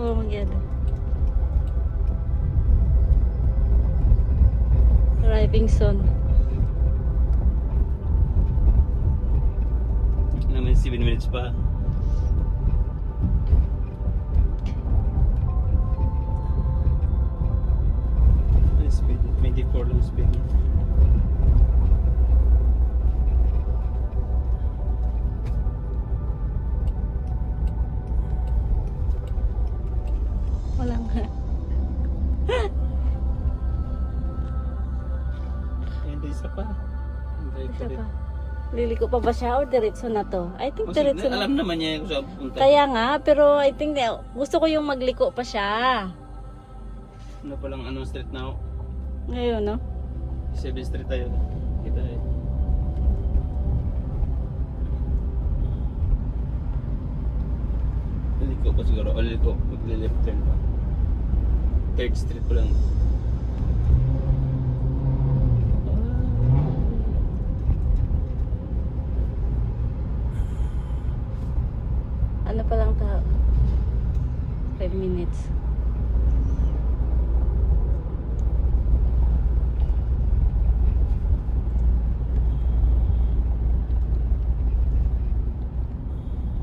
Oh my God. Arriving soon. Naman 7 minutes pa. Speed 24 lang speed. Walang And isa pa. isa pa. Liliko pa ba siya or diretso na to? I think diretso na. Alam naman niya kung saan punta. Kaya nga, pero I think gusto ko yung magliko pa siya. Ano palang anong street na? Ngayon, no? 7 street tayo. Kita eh. Liliko pa siguro. O liliko. Magle-left turn pa. 3rd street pa lang. Ano pa lang tao? 5 minutes.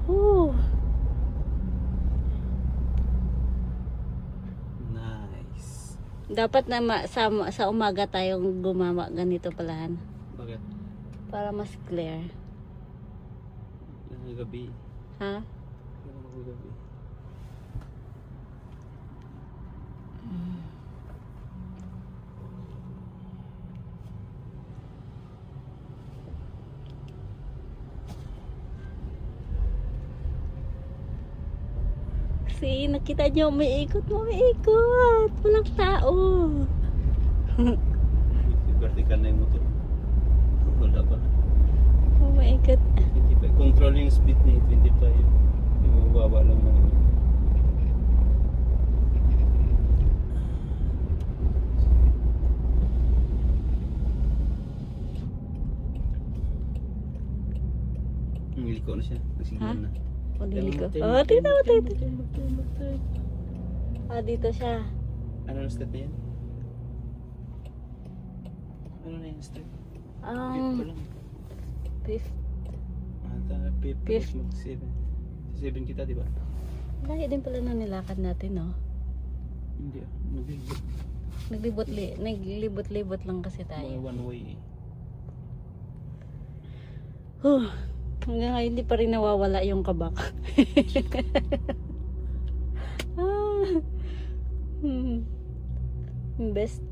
Woo! Nice. Dapat na sa umaga tayong gumama ganito palahan. Bakit? Para mas clear. Ang gabi. Ha? Ang gabi. See, nakita nyo, umiikot. Walang tao. Vertical na yung motor. Wala pa. Umiikot. 25. Control yung speed ni 25. Yung mababa lang naman. Niliko na siya. Nagsignal Ha? na. O, liliko. Oh, tingnan mo. Ah, dito siya. Ano na step na yan? Ano na yung step? Fifth pa lang. Fifth. Fifth. Fifth. Mag 7. 7 kita, di ba? Layo din pala na nilakad natin, no? Hindi ah. Naglibot-libot lang kasi Mga tayo. one way eh. Hanggang ngayon, hindi pa rin nawawala yung kabak. Best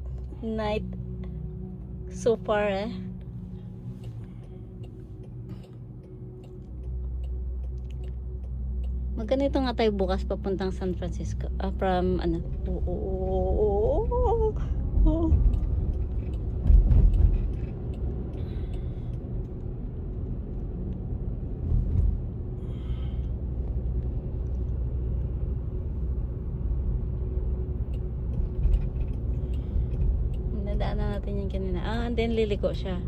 night so far, eh. Magganito nga tayo bukas papuntang San Francisco. From ano? Nadaanan natin yan kanina. And then liliko siya.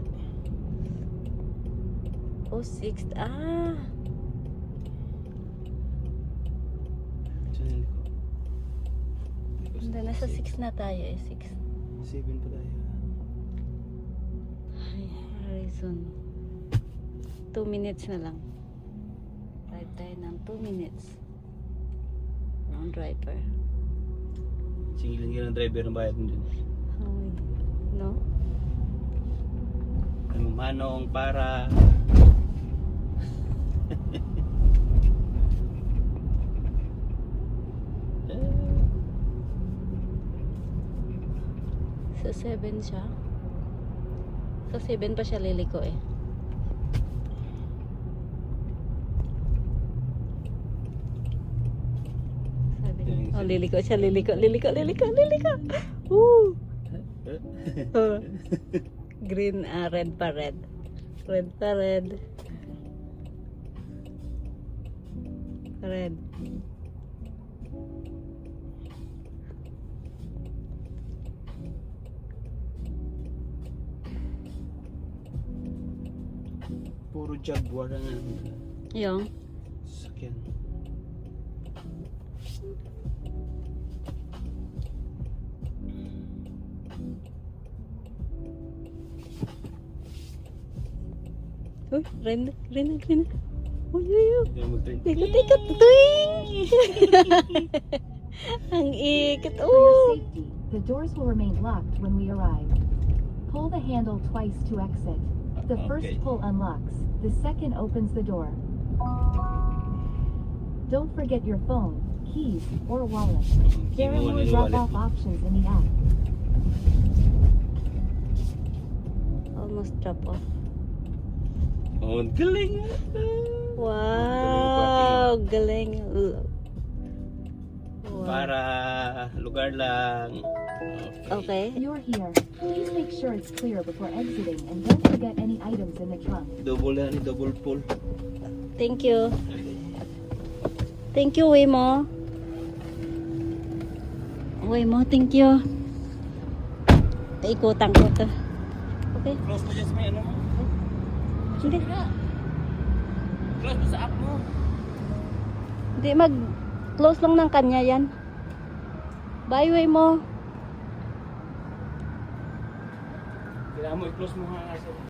Oh, 6th. Diyan ko. Hindi, nasa 6 na tayo eh. 6. 7 pa tayo. Ay, Horizon. 2 minutes na lang. Drive tayo ng 2 minutes. Ang driver. Singilin ka ng driver ng bayad mo dyan. Ay, no? Ano manong para... Sa 7 siya. Sa 7 pa siya liliko eh. Oh, liliko siya, liliko. Woo! Oh. Green, red pa red. Red pa red. Red. Puro Jaguar na Yung. sakyan. Uy, Rena. Uy, uy, uy. Hindi na mag-turn. Ikot. Tuwing! Ang ikot. For your Oh! safety, the doors will remain locked when we arrive. Pull the handle twice to exit. The first Okay. pull unlocks, the second opens the door. Don't forget your phone, keys, or wallet. There are more drop-off options in the app. Almost drop off. Oh, ang galing. Wow! Galing. Wow. Para lugar lang. Okay. You're here. Please make sure it's clear before exiting and don't forget any items in the trunk. Double yan, double pull. Thank you. Thank you, Waymo. Waymo, thank you. Ikutan ko to. Okay. Close mo dyan sa may ano mo. Hindi. Close mo sa app mo. Hindi, mag-close lang ng kanya yan. Bye, Waymo. Kailangan mo i-close mo ha.